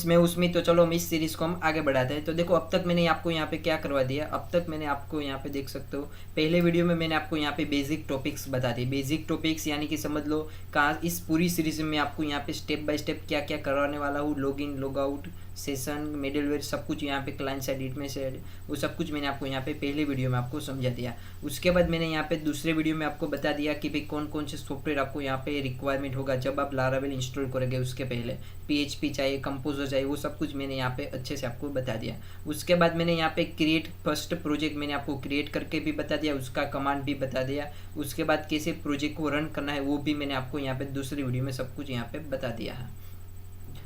Friends, मैं उसमें तो चलो हम इस सीरीज़ को हम आगे बढ़ाते हैं। तो देखो अब तक मैंने आपको यहाँ पे क्या करवा दिया, अब तक मैंने आपको यहाँ पे देख सकते हो पहले वीडियो में मैंने आपको यहाँ पे बेसिक टॉपिक्स बता दिए। बेसिक टॉपिक्स यानी कि समझ लो कहाँ इस पूरी सीरीज में आपको यहाँ पे स्टेप बाय स्टेप क्या क्या करवाने वाला हूँ, log in log out, session, middleware, सब कुछ यहाँ पे क्लाइंट साइड एडमिन साइड, वो सब कुछ मैंने आपको यहाँ पे पहले वीडियो में आपको समझा दिया। उसके बाद मैंने यहाँ पे दूसरे वीडियो में आपको बता दिया कि भाई कौन कौन से सॉफ्टवेयर आपको यहाँ पे रिक्वायरमेंट होगा जब आप लारावेल इंस्टॉल करोगे। उसके पहले PHP चाहिए, कंपोजर चाहिए, वो सब कुछ मैंने यहाँ पे अच्छे से आपको बता दिया। उसके बाद मैंने यहाँ पे क्रिएट फर्स्ट प्रोजेक्ट मैंने आपको क्रिएट करके भी बता दिया, उसका कमांड भी बता दिया। उसके बाद कैसे प्रोजेक्ट को रन करना है वो भी मैंने आपको यहाँ पे दूसरी वीडियो में सब कुछ यहाँ पे बता दिया है।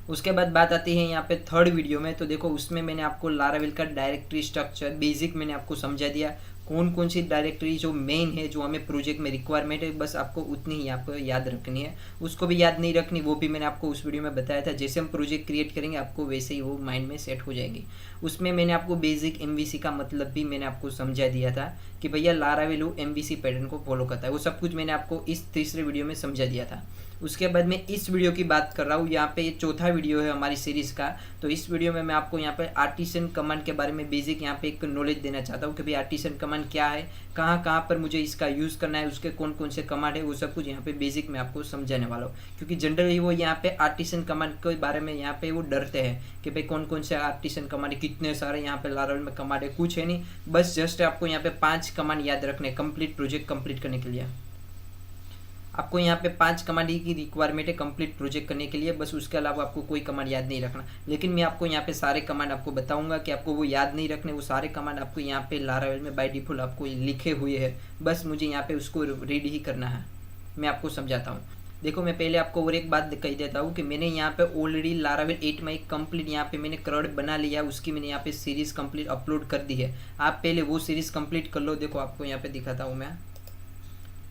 उसके बाद बात आती है यहाँ पे थर्ड वीडियो में। तो देखो उसमें मैंने आपको लारावेल का डायरेक्टरी स्ट्रक्चर बेसिक मैंने आपको समझा दिया, कौन कौन सी डायरेक्टरी जो मेन है जो हमें प्रोजेक्ट में रिक्वायरमेंट है, बस आपको उतनी ही आपको याद रखनी है। उसको भी याद नहीं रखनी, वो भी मैंने आपको उस वीडियो में बताया था। जैसे हम प्रोजेक्ट क्रिएट करेंगे आपको वैसे ही वो माइंड में सेट हो जाएगी। उसमें मैंने आपको बेसिक MVC का मतलब भी मैंने आपको समझा दिया था कि भैया लारावेल MVC पैटर्न को फॉलो करता है, वो सब कुछ मैंने आपको इस तीसरे वीडियो में समझा दिया था। उसके बाद मैं इस वीडियो की बात कर रहा हूँ, यहाँ पे ये चौथा वीडियो है हमारी सीरीज़ का। तो इस वीडियो में मैं आपको यहाँ पे आर्टिसन कमांड के बारे में बेसिक यहाँ पे एक नॉलेज देना चाहता हूँ कि भाई आर्टिसन कमांड क्या है, कहाँ कहाँ पर मुझे इसका यूज़ करना है, उसके कौन कौन से कमांड है, वो सब कुछ यहाँ पे बेसिक मैं आपको समझाने वाला हूँ। क्योंकि जनरली वो यहाँ पे आर्टिसन कमांड के बारे में यहाँ पे वो डरते हैं कि भाई कौन कौन से आर्टिसन कमांड है, कितने सारे यहाँ पे लारावेल में कमांड है, कुछ है नहीं। बस जस्ट आपको यहाँ पे 5 कमांड याद रखने कंप्लीट प्रोजेक्ट कंप्लीट करने के लिए। आपको यहाँ पे 5 कमांड की रिक्वायरमेंट है कंप्लीट प्रोजेक्ट करने के लिए, बस उसके अलावा आपको कोई कमांड याद नहीं रखना। लेकिन मैं आपको यहाँ पे सारे कमांड आपको बताऊंगा कि आपको वो याद नहीं रखने, वो सारे कमांड आपको यहाँ पे लारावेल में बाय डिफॉल्ट आपको लिखे हुए हैं, बस मुझे यहाँ पे उसको रीड ही करना है। मैं आपको समझाता हूँ। देखो मैं पहले आपको और एक बात कह देता हूँ कि मैंने यहाँ पे ऑलरेडी लारावेल 8 में एक कंप्लीट यहाँ पे मैंने क्रड बना लिया, उसकी मैंने यहाँ पे सीरीज़ कंप्लीट अपलोड कर दी है। आप पहले वो सीरीज़ कंप्लीट कर लो। देखो आपको यहाँ पे दिखाता हूँ मैं,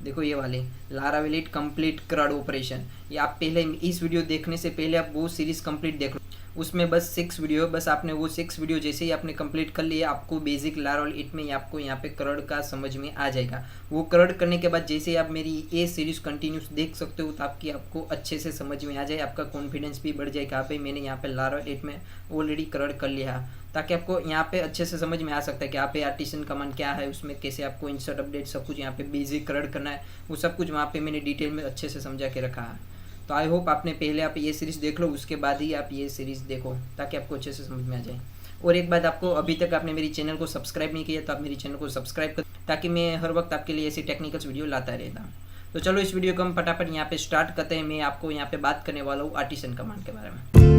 देखो ये वाली लारावेल 8 कंप्लीट क्रड ऑपरेशन, ये आप पहले इस वीडियो देखने से पहले आप वो सीरीज़ कंप्लीट देख लो। उसमें बस 6 वीडियो, बस आपने वो 6 वीडियो जैसे ही आपने कंप्लीट कर लिया आपको बेसिक लारावेल 8 में आपको यहाँ पे क्रड का समझ में आ जाएगा। वो क्रड करने के बाद जैसे ही आप मेरी ये सीरीज़ कंटिन्यूस देख सकते हो तो आपको अच्छे से समझ में आ जाए, आपका कॉन्फिडेंस भी बढ़ जाएगा। पे मैंने यहाँ पे लारावेल 8 में ऑलरेडी क्रड कर लिया, ताकि आपको यहाँ पे अच्छे से समझ में आ सकता है कि यहाँ पे आर्टिसन कमांड क्या है, उसमें कैसे आपको इंसर्ट अपडेट सब कुछ यहाँ पे बेसिक क्रड करना है, वो सब कुछ वहाँ पे मैंने डिटेल में अच्छे से समझा के रखा है। तो आई होप आपने पहले आप ये सीरीज़ देख लो, उसके बाद ही आप ये सीरीज़ देखो ताकि आपको अच्छे से समझ में आ जाए। और एक बात, आपको अभी तक आपने मेरी चैनल को सब्सक्राइब नहीं किया तो आप मेरी चैनल को सब्सक्राइब कर, ताकि मैं हर वक्त आपके लिए ऐसी टेक्निकल्स वीडियो लाता रहता। तो चलो इस वीडियो को हम फटाफट यहाँ पे स्टार्ट करते हैं। मैं आपको यहाँ पे बात करने वाला हूँ आर्टिसन कमांड के बारे में।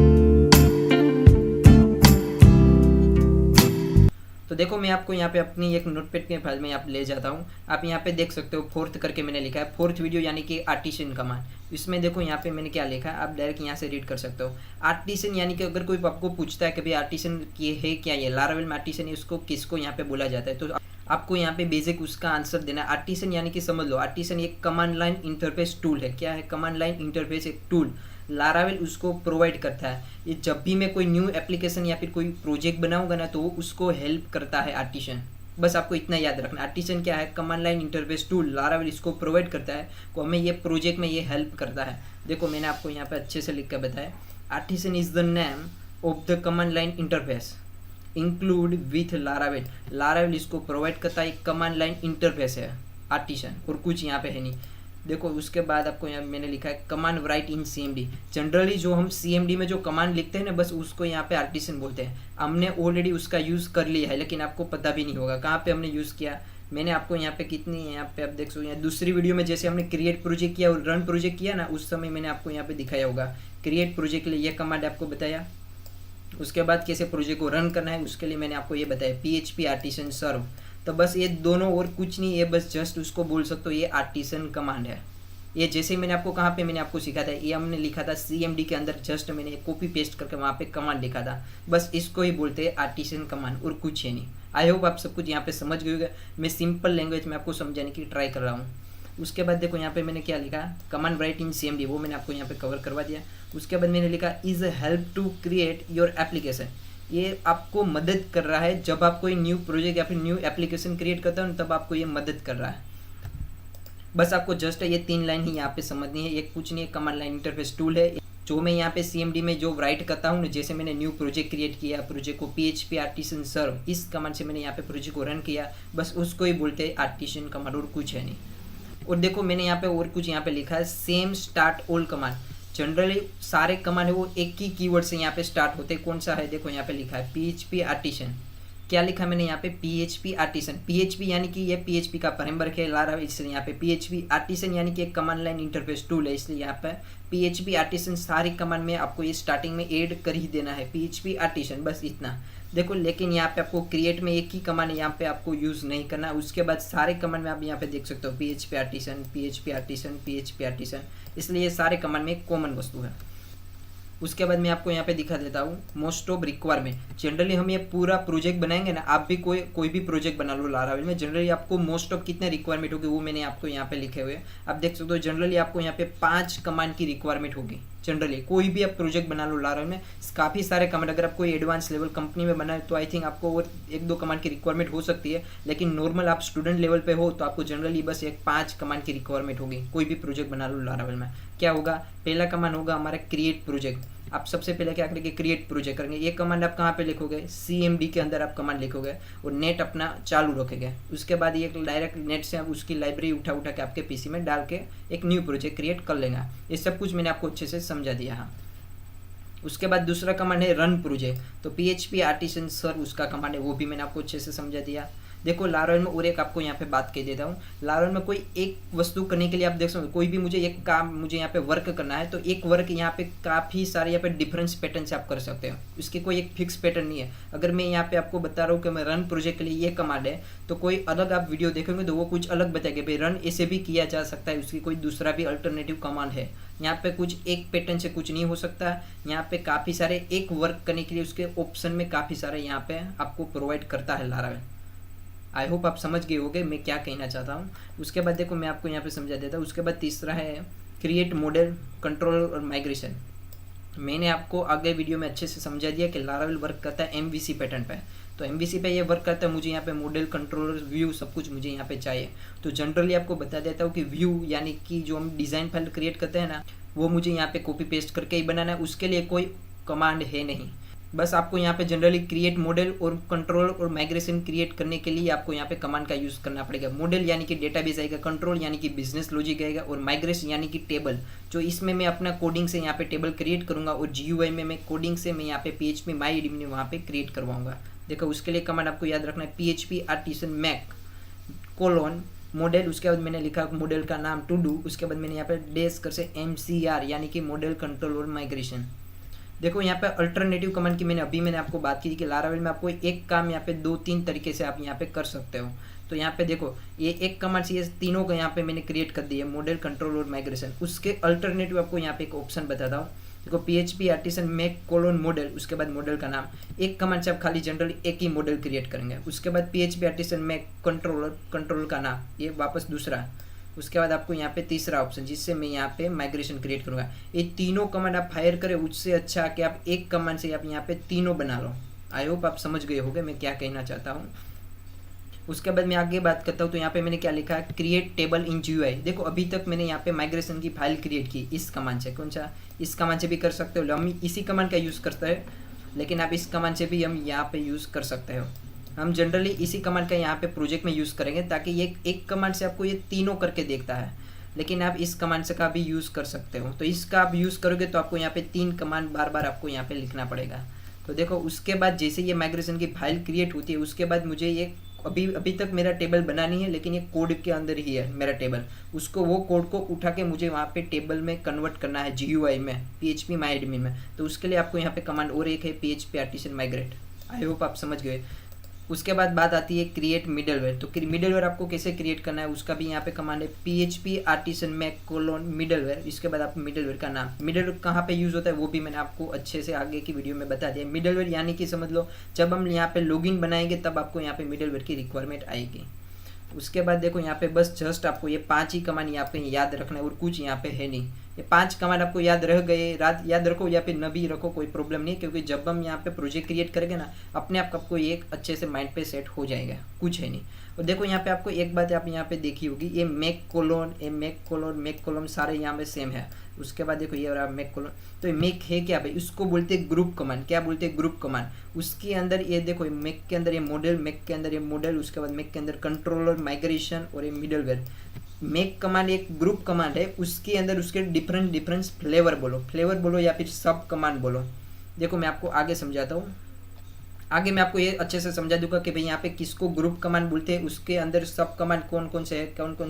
तो देखो मैं आपको यहाँ पे अपनी एक नोटपैड के फाइल में यहाँ पे ले जाता हूँ। आप यहाँ पे देख सकते हो 4th करके मैंने लिखा है, 4th वीडियो यानी कि आर्टिसन कमांड। इसमें देखो यहाँ पे मैंने क्या लिखा है, आप डायरेक्ट यहाँ से रीड कर सकते हो। आर्टिसन यानी कि अगर कोई आपको पूछता है कि भाई आर्टिसन ये है क्या, ये लारावेल में आर्टिसन है, उसको किसको यहाँ पे बोला जाता है, तो आपको यहाँ पे बेसिक उसका आंसर देना है। आर्टिसन यानी कि समझ लो आर्टिसन एक कमांड लाइन इंटरफेस टूल है। क्या है? कमांड लाइन इंटरफेस एक टूल लारावेल उसको प्रोवाइड करता है। ये जब भी मैं कोई न्यू एप्लीकेशन या फिर कोई प्रोजेक्ट बनाऊंगा ना तो वो उसको हेल्प करता है आर्टिसन। बस आपको इतना याद रखना, आर्टिसन क्या है? Command line interface tool, Laravel इसको प्रोवाइड करता है, को हमें ये प्रोजेक्ट में ये हेल्प करता है। देखो मैंने आपको यहाँ पे अच्छे से लिख कर बताया, artisan is the name of the command line interface include with Laravel. Laravel इसको प्रोवाइड करता है, एक कमांड लाइन इंटरफेस है आर्टिसन, और कुछ यहाँ पे है नहीं। देखो उसके बाद आपको यहाँ मैंने लिखा है कमांड राइट इन CMD। जनरली जो हम CMD में जो कमांड लिखते हैं ना, बस उसको यहाँ पे आर्टिसन बोलते हैं। हमने ऑलरेडी उसका यूज़ कर लिया है, लेकिन आपको पता भी नहीं होगा कहाँ पे हमने यूज़ किया। मैंने आपको यहाँ पे कितनी, यहाँ पे आप देख सकते हो, यहाँ दूसरी वीडियो में जैसे हमने क्रिएट प्रोजेक्ट किया और रन प्रोजेक्ट किया ना, उस समय मैंने आपको यहाँ पे दिखाया होगा। क्रिएट प्रोजेक्ट के लिए ये कमांड आपको बताया, उसके बाद कैसे प्रोजेक्ट को रन करना है उसके लिए मैंने आपको ये बताया PHP आर्टिसन सर्व। तो बस ये दोनों और कुछ नहीं, ये बस जस्ट उसको बोल सकते हो ये आर्टिसन कमांड है। ये जैसे ही मैंने आपको कहाँ पे मैंने आपको सिखाया था, ये हमने लिखा था CMD के अंदर, जस्ट मैंने कॉपी पेस्ट करके वहाँ पे कमांड लिखा था। बस इसको ही बोलते हैं आर्टिसन कमांड, और कुछ है नहीं। आई होप आप सब कुछ यहाँ पे समझ गए होंगे। मैं सिंपल लैंग्वेज में आपको समझाने की ट्राई कर रहा हूँ। उसके बाद देखो यहाँ पे मैंने क्या लिखा, कमांड राइट इन CMD, वो मैंने आपको यहाँ पे कवर करवा दिया। उसके बाद मैंने लिखा is help to create your application. ये आपको मदद कर रहा है जब आप कोई न्यू प्रोजेक्ट या फिर न्यू एप्लीकेशन क्रिएट करते हो, तब आपको ये मदद कर रहा है। बस आपको जस्ट ये 3 लाइन ही यहाँ पे समझनी है, ये कुछ नहीं है। कमांड लाइन इंटरफेस टूल है, जो मैं यहाँ पे CMD में जो राइट करता हूँ ना, जैसे मैंने न्यू प्रोजेक्ट क्रिएट किया, प्रोजेक्ट को PHP आर्टिसन सर्व इस कमांड से मैंने यहाँ पे प्रोजेक्ट को रन किया, बस उसको ही बोलते हैं आर्टिसन कमांड, और कुछ है नहीं। और देखो मैंने यहाँ पे और कुछ यहाँ पे लिखा है same start all command. Generally सारे कमांड है वो एक ही कीवर्ड से यहाँ पे स्टार्ट होते हैं। कौन सा है, देखो यहाँ पे लिखा है PHP आर्टिसन। क्या लिखा है मैंने यहाँ पे, PHP आर्टिसन। PHP यानी कि ये PHP का फ्रेमवर्क है लारावेल, इसलिए यहाँ पे PHP आर्टिसन यानी कि एक कमांड लाइन इंटरफेस टूल है, इसलिए यहाँ पे PHP आर्टिसन सारी कमांड में आपको ये स्टार्टिंग में ऐड कर ही देना है, PHP आर्टिसन, बस इतना। देखो लेकिन यहाँ पे आपको क्रिएट में एक ही कमांड यहाँ पे आपको यूज़ नहीं करना, उसके बाद सारे कमांड में आप यहाँ पे देख सकते हो PHP artisan, PHP artisan, PHP artisan, इसलिए ये सारे कमांड में एक कॉमन वस्तु है। उसके बाद मैं आपको यहाँ पे दिखा देता हूँ मोस्ट ऑफ रिक्वायरमेंट। जनरली हम ये पूरा प्रोजेक्ट बनाएंगे ना, आप भी कोई भी प्रोजेक्ट बना लो लारावेल में, जनरली आपको मोस्ट ऑफ कितने रिक्वायरमेंट होगी वो मैंने आपको यहाँ पे लिखे हुए, आप देख सकते हो। जनरली आपको यहाँ पे 5 कमांड की रिक्वायरमेंट होगी। जनरली कोई भी आप प्रोजेक्ट बना लो लारावेल में, काफ़ी सारे कमांड, अगर आप कोई एडवांस लेवल कंपनी में बनाए तो आई थिंक आपको और 1-2 कमांड की रिक्वायरमेंट हो सकती है, लेकिन नॉर्मल आप स्टूडेंट लेवल पे हो तो आपको जनरली बस 5 कमांड की रिक्वायरमेंट होगी। कोई भी प्रोजेक्ट बना लो लारावेल में, क्या होगा, पहला कमांड होगा हमारा क्रिएट प्रोजेक्ट। आप सबसे पहले क्या करेंगे, क्रिएट प्रोजेक्ट करेंगे। ये कमांड आप कहाँ पे लिखोगे, CMD के अंदर आप कमांड लिखोगे और नेट अपना चालू रखेंगे। उसके बाद ये डायरेक्ट नेट से आप उसकी लाइब्रेरी उठा के आपके PC में डाल के एक न्यू प्रोजेक्ट क्रिएट कर लेगा। ये सब कुछ मैंने आपको अच्छे से समझा दिया है। उसके बाद दूसरा कमांड है रन प्रोजेक्ट, तो PHP आर्टिसन सर्व उसका कमांड है, वो भी मैंने आपको अच्छे से समझा दिया। देखो लारावेल में और एक आपको यहाँ पे बात कह देता हूँ, लारावेल में कोई एक वस्तु करने के लिए आप देख सकते हो, कोई भी मुझे एक काम मुझे यहाँ पे वर्क करना है तो एक वर्क यहाँ पे काफ़ी सारे यहाँ पे डिफरेंस पैटर्न से आप कर सकते हो, उसकी कोई एक फिक्स पैटर्न नहीं है। अगर मैं यहाँ पे आपको बता रहा हूँ कि मैं रन प्रोजेक्ट के लिए ये कमांड है, तो कोई अलग आप वीडियो देखेंगे तो वो कुछ अलग बताएंगे, भाई रन ऐसे भी किया जा सकता है, उसकी कोई दूसरा भी अल्टरनेटिव कमांड है। यहाँ पे कुछ एक पैटर्न से कुछ नहीं हो सकता, यहाँ पे काफ़ी सारे एक वर्क करने के लिए उसके ऑप्शन में काफ़ी सारे यहाँ पे आपको प्रोवाइड करता है लारावेल। आई होप आप समझ गए होंगे मैं क्या कहना चाहता हूँ। उसके बाद देखो मैं आपको यहाँ पे समझा देता हूँ। उसके बाद तीसरा है क्रिएट मॉडल, कंट्रोल और माइग्रेशन। मैंने आपको आगे वीडियो में अच्छे से समझा दिया कि लारावेल वर्क करता है MVC पैटर्न पे, तो MVC पे ये वर्क करता है। मुझे यहाँ पे मॉडल, कंट्रोलर, व्यू सब कुछ मुझे यहाँ पे चाहिए, तो जनरली आपको बता देता हूँ कि व्यू यानी कि जो हम डिज़ाइन फाइल क्रिएट करते हैं ना, वो मुझे यहाँ पे कॉपी पेस्ट करके ही बनाना है, उसके लिए कोई कमांड है नहीं। बस आपको यहाँ पे जनरली क्रिएट मॉडल और कंट्रोल और माइग्रेशन क्रिएट करने के लिए आपको यहाँ पे कमांड का यूज़ करना पड़ेगा। मॉडल यानी कि डेटाबेस आएगा, कंट्रोल यानी कि बिजनेस लॉजिक आएगा, और माइग्रेशन यानी कि टेबल, जो इसमें मैं अपना कोडिंग से यहाँ पे टेबल क्रिएट करूँगा, और GUI में मैं कोडिंग से मैं यहाँ पे PHP MyAdmin वहाँ पे क्रिएट करवाऊँगा। देखो उसके लिए कमांड आपको याद रखना है PHP artisan make colon model. उसके बाद मैंने लिखा मॉडल का नाम टू डू, उसके बाद मैंने यहाँ पे डेस कर से MCR यानी कि मॉडल, कंट्रोल और माइग्रेशन। देखो यहाँ पे अल्टरनेटिव कमांड की मैंने आपको बात की थी कि लारावेल में आपको एक काम यहाँ पे 2-3 तरीके से आप यहाँ पे कर सकते हो। तो यहाँ पे देखो ये एक कमांड से ये तीनों का यहाँ पे मैंने क्रिएट कर दिया, मॉडल, कंट्रोल और माइग्रेशन। उसके अल्टरनेटिव आपको यहाँ पे एक ऑप्शन बताता हूँ। देखो PHP artisan make colon model, उसके बाद मॉडल का नाम, एक कमांड से आप खाली जनरली एक ही मॉडल क्रिएट करेंगे। उसके बाद PHP artisan make controller, control का नाम, ये वापस दूसरा। उसके बाद आपको यहाँ पे तीसरा ऑप्शन, जिससे मैं यहाँ पे माइग्रेशन क्रिएट करूँगा। ये तीनों कमांड आप फायर करें, उससे अच्छा कि आप एक कमांड से आप यहाँ पे तीनों बना लो। आई होप आप समझ गए होंगे मैं क्या कहना चाहता हूँ। उसके बाद मैं आगे बात करता हूँ, तो यहाँ पे मैंने क्या लिखा है, क्रिएट टेबल इन GUI। देखो अभी तक मैंने यहाँ पे माइग्रेशन की फाइल क्रिएट की इस कमांड से, कौन सा, इस कमांड से भी कर सकते हो, हम इसी कमांड का यूज़ करते हैं, लेकिन आप इस कमांड से भी हम यहाँ पे यूज़ कर सकते हो। हम जनरली इसी कमांड का यहाँ पे प्रोजेक्ट में यूज़ करेंगे, ताकि ये एक कमांड से आपको ये तीनों करके देखता है, लेकिन आप इस कमांड से का भी यूज़ कर सकते हो। तो इसका आप यूज़ करोगे तो आपको यहाँ पे 3 कमांड बार बार आपको यहाँ पे लिखना पड़ेगा। तो देखो उसके बाद जैसे ये माइग्रेशन की फाइल क्रिएट होती है, उसके बाद मुझे ये अभी तक मेरा टेबल बना नहीं है, लेकिन ये कोड के अंदर ही है मेरा टेबल। उसको वो कोड को उठा के मुझे वहाँ पे टेबल में कन्वर्ट करना है GUI में, PHP MyAdmin में। तो उसके लिए आपको यहाँ पे कमांड और एक है PHP artisan migrate. I hope आप समझ गए। उसके बाद बात आती है क्रिएट मिडलवेयर। तो मिडलवेयर आपको कैसे क्रिएट करना है, उसका भी यहाँ पे कमांड है PHP artisan make colon middleware. इसके बाद आप मिडलवेयर का नाम, मिडलवेयर कहाँ पे यूज़ होता है वो भी मैंने आपको अच्छे से आगे की वीडियो में बता दिया। मिडलवेयर यानी कि समझ लो जब हम यहाँ पे लॉगिन बनाएंगे तब आपको यहाँ पे मिडलवेयर की रिक्वायरमेंट आएगी। उसके बाद देखो यहाँ पे बस जस्ट आपको ये 5 ही कमांड यहाँ पे याद रखना है, और कुछ यहाँ पे है नहीं। ये 5 कमांड आपको याद रह गए, याद रखो या फिर न भी रखो कोई प्रॉब्लम नहीं, क्योंकि जब हम यहाँ पे प्रोजेक्ट क्रिएट करेंगे ना, अपने आप आपको ये एक अच्छे से माइंड पे सेट हो जाएगा, कुछ है नहीं। और देखो यहाँ पे आपको एक बात आप यहाँ पे देखी होगी, ये मेक कोलोन सारे यहाँ पे सेम है। उसके बाद देखो ये रहा मेक कोलोन। तो मेक है क्या भाई, उसको बोलते हैं ग्रुप कमांड। क्या बोलते हैं, ग्रुप कमांड। उसके अंदर ये देखो मेक के अंदर ये मॉडल, मेक के अंदर ये मॉडल, उसके बाद मेक के अंदर कंट्रोलर, माइग्रेशन और ये मिडलवेयर। मेक कमांड एक ग्रुप कमांड है, उसके अंदर उसके डिफरेंट फ्लेवर बोलो या फिर सब कमांड बोलो। देखो मैं आपको आगे समझाता हूँ, आगे मैं आपको ये अच्छे से समझा दूंगा कि भाई यहाँ पे किसको ग्रुप कमांड बोलते हैं, उसके अंदर सब कमांड कौन कौन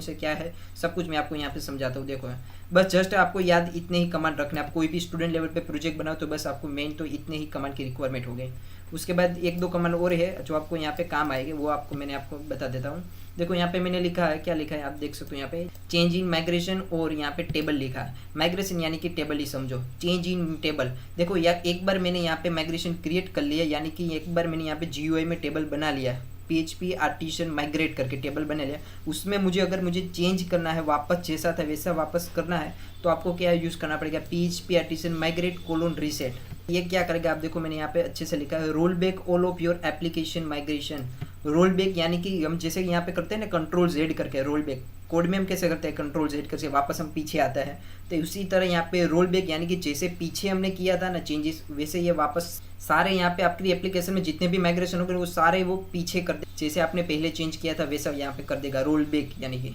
से क्या है, सब कुछ मैं आपको यहाँ पे समझाता हूँ। देखो बस जस्ट आपको याद इतने ही कमांड रखना है। आप कोई भी स्टूडेंट लेवल पे प्रोजेक्ट बनाओ तो बस आपको मेन तो इतने ही कमांड की रिक्वायरमेंट हो गई। उसके बाद एक दो कमांड और है जो आपको यहाँ पे काम आएंगे, वो आपको मैंने आपको बता देता हूँ। देखो यहाँ पे मैंने लिखा है, क्या लिखा है आप देख सकते हो यहाँ पे, चेंज इन माइग्रेशन और यहाँ पे टेबल लिखा है। माइग्रेशन यानी कि टेबल ही समझो, चेंज इन टेबल। देखो यार एक बार मैंने यहाँ पे माइग्रेशन क्रिएट कर लिया, यानी कि एक बार मैंने यहाँ पे GUI में टेबल बना लिया, PHP आर्टिसन माइग्रेट करके टेबल बना लिया। उसमें अगर मुझे चेंज करना है, वापस जैसा था वैसा वापस करना है, तो आपको क्या यूज़ करना पड़ेगा, PHP artisan migrate colon reset. ये क्या करेगा आप देखो मैंने यहाँ पे अच्छे से लिखा है, roll back all of your application migration. Role back यानी कि हम जैसे यहाँ पे करते हैं ना Ctrl+Z करके, रोल बैक कोड में हम कैसे करते हैं Ctrl+Z करके वापस हम पीछे आता है, तो उसी तरह यहाँ पे रोल बैक यानी कि जैसे पीछे हमने किया था ना चेंजेस, वैसे ये वापस सारे यहाँ पे आपकी एप्लीकेशन में जितने भी माइग्रेशन हो गए वो सारे वो पीछे कर दे, जैसे आपने पहले चेंज किया था वैसा यहाँ पे कर देगा रोल बैक। यानी कि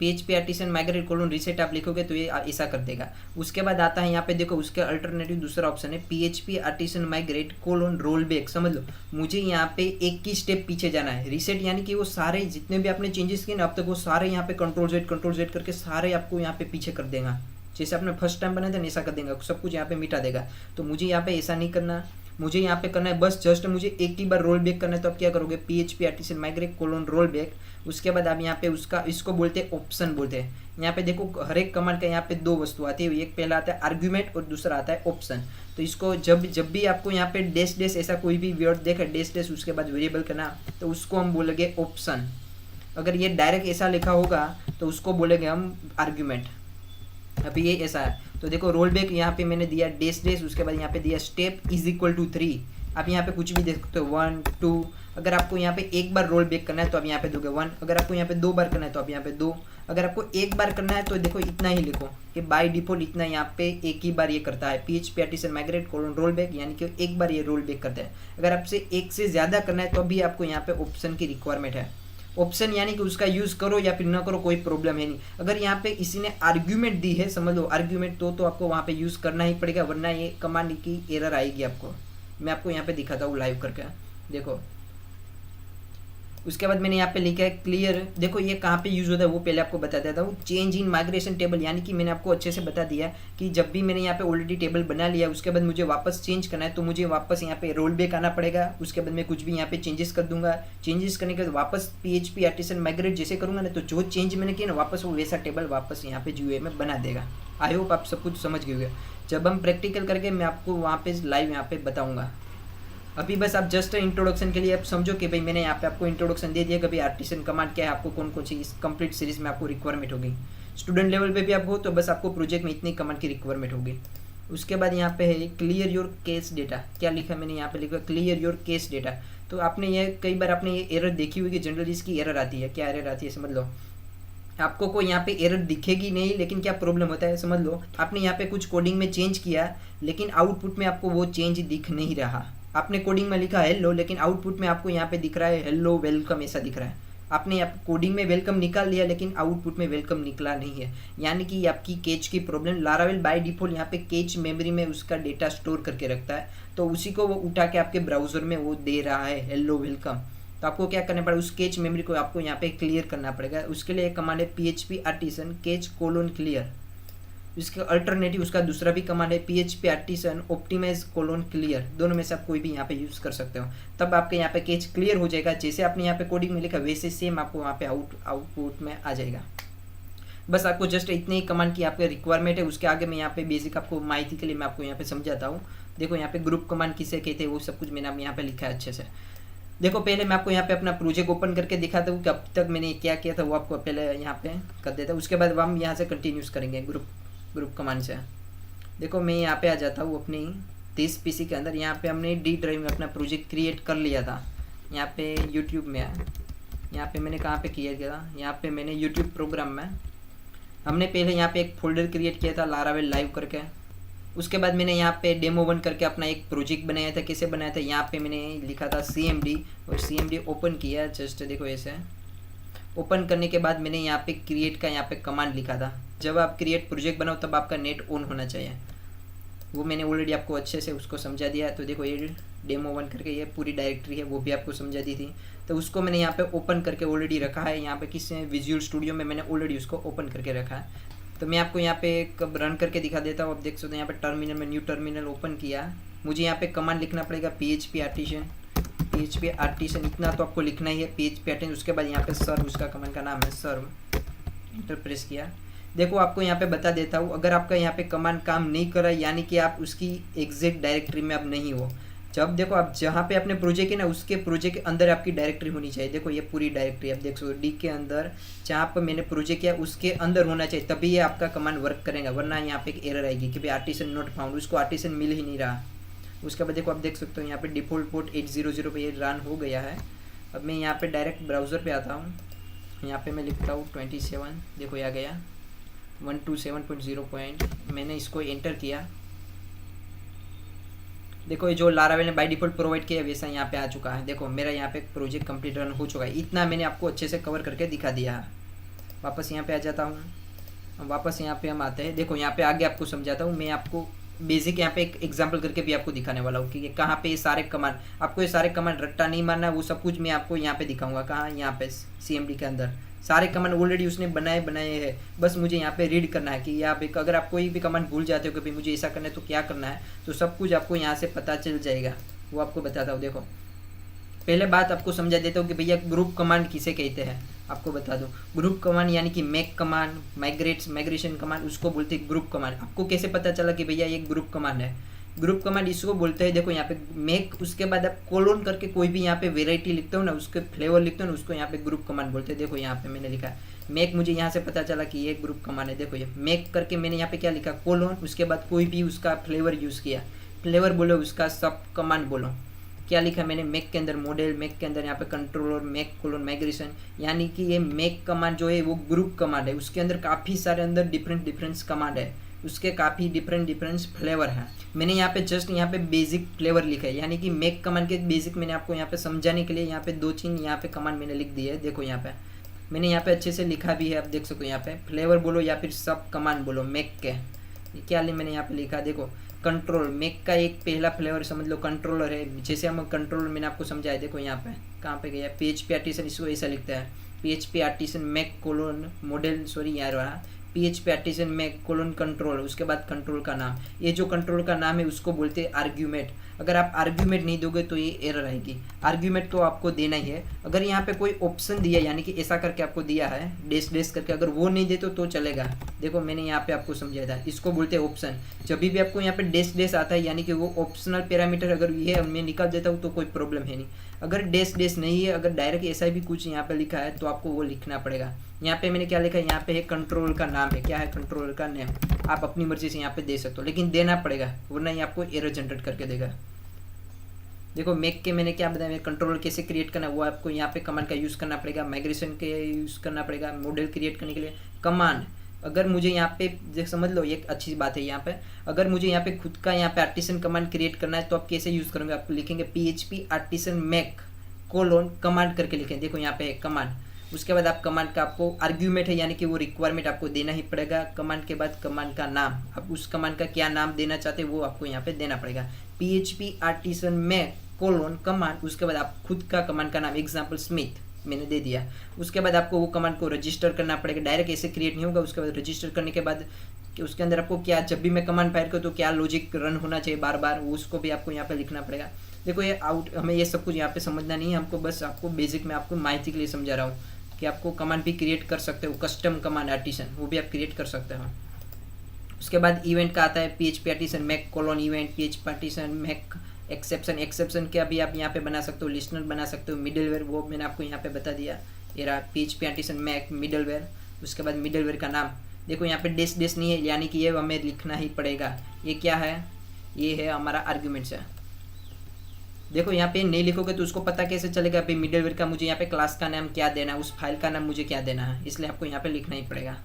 PHP artisan migrate colon reset आप लिखोगे तो ये ऐसा कर देगा। उसके बाद आता है यहाँ पे देखो उसके अल्टरनेटिव दूसरा ऑप्शन है PHP artisan migrate colon roll back. समझ लो मुझे यहाँ पे एक ही स्टेप पीछे जाना है। रीसेट यानी कि वो सारे जितने भी आपने चेंजेस किए ना अब तक वो सारे यहाँ पे Ctrl+Z करके सारे आपको यहाँ पे पीछे कर देगा, जैसे आपने फर्स्ट टाइम बनाया था ना ऐसा कर देगा, सब कुछ यहाँ पे मिटा देगा। तो मुझे यहाँ पे ऐसा नहीं करना, मुझे यहाँ पे करना है बस जस्ट मुझे एक ही बार रोल बैक करना है। तो आप क्या करोगे, PHP artisan migrate colon roll back. उसके बाद आप यहाँ पे इसको बोलते हैं ऑप्शन बोलते हैं। यहाँ पे देखो हर एक कमांड का यहाँ पे दो वस्तु आती है, एक पहला आता है आर्ग्यूमेंट और दूसरा आता है ऑप्शन। तो इसको जब भी आपको यहाँ पे डैश ऐसा कोई भी वर्ड देखा डैश उसके बाद वेरिएबल करना, तो उसको हम बोलेंगे ऑप्शन। अगर ये डायरेक्ट ऐसा लिखा होगा तो उसको बोलेंगे हम आर्ग्यूमेंट। अभी ये ऐसा है तो देखो रोल बैक यहाँ पे मैंने दिया डैश, उसके बाद यहाँ पे दिया स्टेप = 3। आप यहाँ पे कुछ भी देख सकते हो 1 2। अगर आपको यहाँ पे एक बार रोल बैक करना है तो आप यहाँ पे दोगे 1, अगर आपको यहाँ पे 2 बार करना है तो आप यहाँ पे 2, अगर आपको एक बार करना है तो देखो इतना ही लिखो कि बाय डिफॉल्ट इतना यहाँ पे एक ही बार ये करता है PHP artisan migrate colon roll back, यानी कि एक बार ये रोल बैक करता है। अगर आपसे एक से ज़्यादा करना है तो भी आपको यहाँ पे ऑप्शन की रिक्वायरमेंट है। ऑप्शन यानी कि उसका यूज़ करो या फिर ना करो कोई प्रॉब्लम है नहीं। अगर यहाँ पे किसी ने आर्ग्यूमेंट दी है, समझ लो आर्ग्यूमेंट, तो आपको वहाँ पे यूज़ करना ही पड़ेगा, वरना ये कमांड की एरर आएगी आपको। मैं आपको यहाँ पे दिखाता हूँ लाइव करके, देखो। उसके बाद मैंने यहाँ पे लिखा है क्लियर। देखो ये कहाँ पे यूज़ होता है वो पहले आपको बता देता हूँ। चेंज इन माइग्रेशन टेबल, यानी कि मैंने आपको अच्छे से बता दिया कि जब भी मैंने यहाँ पे ऑलरेडी टेबल बना लिया उसके बाद मुझे वापस चेंज करना है तो मुझे वापस यहाँ पे रोल बैक आना पड़ेगा। उसके बाद मैं कुछ भी यहाँ पे चेंजेस कर दूंगा, चेंजेस करने के बाद वापस PHP आर्टिसन माइग्रेट जैसे करूँगा ना तो जो चेंज मैंने किया ना वापस वो वैसा टेबल वापस यहाँ पे GUI में बना देगा। आई होप आप सब कुछ समझ गए होंगे। जब हम प्रैक्टिकल करके मैं आपको वहाँ पे लाइव यहाँ पे बताऊँगा। अभी बस आप जस्ट इंट्रोडक्शन के लिए आप समझो कि भाई मैंने यहाँ पे आपको इंट्रोडक्शन दे दिया कि भाई आर्टिसन कमांड क्या है, आपको कौन कौन सी इस कंप्लीट सीरीज में आपको रिक्वायरमेंट होगी। स्टूडेंट लेवल पे भी आप हो तो बस आपको प्रोजेक्ट में इतनी कमांड की रिक्वायरमेंट होगी। उसके बाद यहाँ पे है क्लियर योर केस डेटा। क्या लिखा मैंने यहाँ पे लिखा क्लियर योर केस डेटा। तो आपने ये कई बार आपने ये एरर देखी होगी, जनरली इसकी एरर आती है। क्या एरर आती है समझ लो, आपको कोई यहाँ पे एरर दिखेगी नहीं, लेकिन क्या प्रॉब्लम होता है समझ लो, आपने यहाँ पे कुछ कोडिंग में चेंज किया लेकिन आउटपुट में आपको वो चेंज दिख नहीं रहा। आपने कोडिंग में लिखा हेलो लेकिन आउटपुट में आपको यहाँ पे दिख रहा है हेलो वेलकम ऐसा दिख रहा है। आपने कोडिंग में वेलकम निकाल लिया लेकिन आउटपुट में वेलकम निकला नहीं है, यानी कि आपकी कैच की प्रॉब्लम। लारावेल बाय डिफॉल्ट यहाँ पे कैच मेमोरी में उसका डेटा स्टोर करके रखता है, तो उसी को वो उठा के आपके ब्राउजर में वो दे रहा है हेलो वेलकम। तो आपको क्या करना पड़ेगा, उस कैच मेमोरी को आपको यहाँ पे क्लियर करना पड़ेगा। उसके लिए एक कमांड है PHP artisan cache colon clear. इसके अल्टरनेटिव उसका दूसरा भी कमांड है PHP artisan optimize colon clear. दोनों में से आप कोई भी यहाँ पे यूज़ कर सकते हो, तब आपके यहाँ पे कैच क्लियर हो जाएगा। जैसे आपने यहाँ पे कोडिंग में लिखा वैसे सेम आपको वहाँ पे आउटपुट में आ जाएगा। बस आपको जस्ट इतने ही कमांड की आपके रिक्वायरमेंट है। उसके आगे मैं यहाँ पे बेसिक आपको माहिती के लिए मैं आपको यहाँ पे समझाता हूँ। देखो यहाँ पे ग्रुप कमांड किसे कहते हैं वो सब कुछ मैंने यहाँ पे लिखा है अच्छे से। देखो पहले मैं आपको यहाँ पे अपना प्रोजेक्ट ओपन करके दिखाता हूँ कि अब तक मैंने क्या किया था, वो आपको पहले यहाँ पे कर देता हूँ। उसके बाद हम यहाँ से कंटिन्यूस करेंगे ग्रुप कमांड से। देखो मैं यहाँ पे आ जाता हूँ अपनी 30 PC के अंदर। यहाँ पे हमने D ड्राइव में अपना प्रोजेक्ट क्रिएट कर लिया था। यहाँ पे यूट्यूब में है, यहाँ पे मैंने कहाँ पे किया था, यहाँ पे मैंने यूट्यूब प्रोग्राम में हमने पहले यहाँ पे एक फोल्डर क्रिएट किया था लारावेल लाइव करके। उसके बाद मैंने यहाँ पे डेमो 1 करके अपना एक प्रोजेक्ट बनाया था। कैसे बनाया था, यहाँ पे मैंने लिखा था CMD और CMD ओपन किया। जस्ट देखो ऐसे ओपन करने के बाद मैंने यहाँ पे क्रिएट का यहाँ पे कमांड लिखा था। जब आप क्रिएट प्रोजेक्ट बनाओ तब आपका नेट ऑन होना चाहिए, वो मैंने ऑलरेडी आपको अच्छे से उसको समझा दिया। तो देखो ये डेमो 1 करके ये पूरी डायरेक्टरी है, वो भी आपको समझा दी थी। तो उसको मैंने यहाँ पे ओपन करके ऑलरेडी रखा है। यहाँ पे किस विजुअल स्टूडियो में मैंने ऑलरेडी उसको ओपन करके रखा है। तो मैं आपको यहाँ पे कब रन करके दिखा देता हूँ। आप देख सकते हो यहाँ पे टर्मिनल में न्यू टर्मिनल ओपन किया। मुझे यहाँ पे कमांड लिखना पड़ेगा PHP आर्टिसन, इतना तो आपको लिखना ही है PHP आर्टिसन। उसके बाद यहाँ पे सर्व, उसका कमांड का नाम है सर्व, इंटर प्रेस किया। देखो आपको यहाँ पे बता देता हूँ, अगर आपका यहाँ पे कमांड काम नहीं कर रहा है यानी कि आप उसकी एग्जैक्ट डायरेक्टरी में आप नहीं हो। जब देखो आप जहाँ पे अपने प्रोजेक्ट है ना, उसके प्रोजेक्ट के अंदर आपकी डायरेक्टरी होनी चाहिए। देखो ये पूरी डायरेक्टरी आप देख सकते हो, डी के अंदर जहाँ पर मैंने प्रोजेक्ट किया उसके अंदर होना चाहिए, तभी ये आपका कमांड वर्क करेगा। वरना यहाँ पे एक एरर आएगी कि भाई आर्टिसन नॉट फाउंड, उसको आर्टिसन मिल ही नहीं रहा। उसके बाद देखो आप देख सकते हो यहाँ पे डिफ़ॉल्ट पोर्ट 800 पे ये रन हो गया है। अब मैं यहाँ पे डायरेक्ट ब्राउज़र पे आता हूँ। यहाँ पे मैं लिखता हूँ 27, देखो ये आ गया 127.0. मैंने इसको एंटर किया। देखो ये जो लारावेल ने बाय डिफ़ॉल्ट प्रोवाइड किया है वैसा यहाँ पे आ चुका है। देखो मेरा यहाँ पे प्रोजेक्ट कंप्लीट रन हो चुका है। इतना मैंने आपको अच्छे से कवर करके दिखा दिया है। वापस यहाँ पे आ जाता हूँ। वापस यहाँ पे हम आते हैं। देखो यहाँ पे आगे आपको समझाता हूँ। मैं आपको बेसिक यहाँ पे एक एग्जांपल करके भी आपको दिखाने वाला हूँ कि कहाँ पे ये सारे कमांड, आपको ये सारे कमांड रट्टा नहीं मारना, वो सब कुछ मैं आपको यहाँ पे दिखाऊंगा। कहाँ, यहाँ पे CMD के अंदर सारे कमांड ऑलरेडी उसने बनाए हैं। बस मुझे यहाँ पे रीड करना है कि यहाँ पे अगर आप कोई भी कमांड भूल जाते हो कि भाई मुझे ऐसा करना है तो क्या करना है, तो सब कुछ आपको यहाँ से पता चल जाएगा। वो आपको बताता हूँ। देखो पहले बात आपको समझा देता हूँ कि भैया ग्रुप कमांड किसे कहते हैं। आपको बता दो, ग्रुप कमांड यानी कि मेक कमांड, माइग्रेशन कमांड, उसको बोलते हैं ग्रुप कमांड। आपको कैसे पता चला कि भैया ये ग्रुप कमांड है? ग्रुप कमांड इसको बोलते हैं, देखो यहाँ पे मेक, उसके बाद आप कोलोन करके कोई भी यहाँ पे वेराइटी लिखते हो ना, उसके फ्लेवर लिखते हो ना, उसको यहाँ पे ग्रुप कमांड बोलते हैं। देखो यहाँ पे मैंने लिखा मेक, मुझे यहाँ से पता चला कि ये ग्रुप कमांड है। देखो ये मेक करके मैंने यहाँ पे क्या लिखा, कोलोन, उसके बाद कोई भी उसका फ्लेवर यूज़ किया। फ्लेवर बोलो, उसका सब कमांड बोलो। क्या लिखा मैंने, मेक के अंदर मॉडल, मेक के अंदर यहाँ पे कंट्रोलर, मेक कोलोन माइग्रेशन, यानी कि ये मेक कमांड जो है वो ग्रुप कमांड है। उसके अंदर काफ़ी सारे अंदर डिफरेंट कमांड है, उसके काफ़ी डिफरेंट फ्लेवर है। मैंने यहाँ पे जस्ट यहाँ पे बेसिक फ्लेवर लिखा है, यानी कि मेक कमांड के बेसिक मैंने आपको यहाँ पे समझाने के लिए यहाँ पे 2-3 यहाँ पे कमांड मैंने लिख दी है। देखो यहाँ पे मैंने यहाँ पे अच्छे से लिखा भी है, आप देख सकते हो। यहाँ पे फ्लेवर बोलो या फिर सब कमांड बोलो मेक के, क्या मैंने यहाँ पे लिखा, देखो कंट्रोल, मेक का एक पहला फ्लेवर समझ लो कंट्रोलर है। जैसे हम कंट्रोलर मैंने आपको समझाया, देखो यहाँ पे कहाँ पे गया, PHP आर्टिसन, इसको ऐसा लिखता है PHP artisan make colon model, sorry यार रहा PHP artisan make colon control, उसके बाद कंट्रोल का नाम। ये जो कंट्रोल का नाम है उसको बोलते हैं आर्ग्यूमेंट। अगर आप आर्ग्यूमेंट नहीं दोगे तो ये एरर आएगी। आर्ग्यूमेंट तो आपको देना ही है। अगर यहाँ पे कोई ऑप्शन दिया, यानी कि ऐसा करके आपको दिया है डैश करके, अगर वो नहीं दे तो चलेगा। देखो मैंने यहाँ पे आपको समझाया था, इसको बोलते हैं ऑप्शन। जब भी आपको यहाँ पे डैश आता है, यानी कि वो ऑप्शनल पैरामीटर अगर ये मैं निकाल देता हूँ तो कोई प्रॉब्लम है नहीं। अगर डैश नहीं है, अगर डायरेक्ट ऐसा भी कुछ यहाँ पे लिखा है तो आपको वो लिखना पड़ेगा। यहाँ पे मैंने क्या लिखा है, यहाँ पे है कंट्रोल का नाम है, क्या है कंट्रोल का नेम। आप अपनी मर्जी से यहाँ पे दे सकते हो, लेकिन देना पड़ेगा, वरना ये आपको एरर जनरेट करके देगा। देखो मेक के मैंने क्या बताया, कंट्रोलर कैसे क्रिएट करना है वो आपको यहाँ पे कमांड का यूज़ करना पड़ेगा। माइग्रेशन के यूज़ करना पड़ेगा। मॉडल क्रिएट करने के लिए कमांड, अगर मुझे यहाँ पे समझ लो एक अच्छी बात है, यहाँ पे अगर मुझे यहाँ पे खुद का यहाँ पे आर्टिसन कमांड क्रिएट करना है तो आप कैसे यूज़ करोगे, आप लिखेंगे PHP artisan make colon command करके लिखें। देखो यहाँ पे कमांड, उसके बाद आप कमांड का आपको आर्ग्यूमेंट है, यानी कि वो रिक्वायरमेंट आपको देना ही पड़ेगा। कमांड के बाद कमांड का नाम, आप उस कमांड का क्या नाम देना चाहते हैं वो आपको यहाँ पे देना पड़ेगा। PHP artisan make colon command, उसके बाद आप खुद का कमांड का नाम, एग्जाम्पल स्मिथ मैंने दे दिया। उसके बाद आपको वो कमांड को रजिस्टर करना पड़ेगा। डायरेक्ट ऐसे क्रिएट नहीं होगा। उसके बाद रजिस्टर करने के बाद कि उसके अंदर आपको क्या, जब भी मैं कमांड फायर करूँ तो क्या लॉजिक रन होना चाहिए बार बार, उसको भी आपको यहाँ पे लिखना पड़ेगा। देखो ये हमें ये सब कुछ यहाँ पे समझना नहीं है, हमको बस आपको बेसिक में आपको माहिती के लिए समझा रहा हूँ कि आपको कमांड भी क्रिएट कर सकते हो, कस्टम कमांड आर्टिसन वो भी आप क्रिएट कर सकते हो। उसके बाद इवेंट का आता है PHP artisan make colon event, PHP artisan make exception क्या भी आप यहाँ पे बना सकते हो, लिस्नर बना सकते हो, मिडलवेयर वो मैंने आपको यहाँ पे बता दिया। ये रहा PHP आर्टिसन मेक मिडलवेयर। उसके बाद मिडलवेयर का नाम देखो यहाँ पे डैश नहीं है, यानी कि ये हमें लिखना ही पड़ेगा। ये क्या है, ये है हमारा आर्ग्यूमेंट्स है। देखो यहाँ पे नहीं लिखोगे तो उसको पता कैसे चलेगा भाई मिडलवेयर का मुझे यहाँ पे क्लास का नाम क्या देना है, उस फाइल का नाम मुझे क्या देना है, इसलिए आपको यहाँ पे लिखना ही पड़ेगा।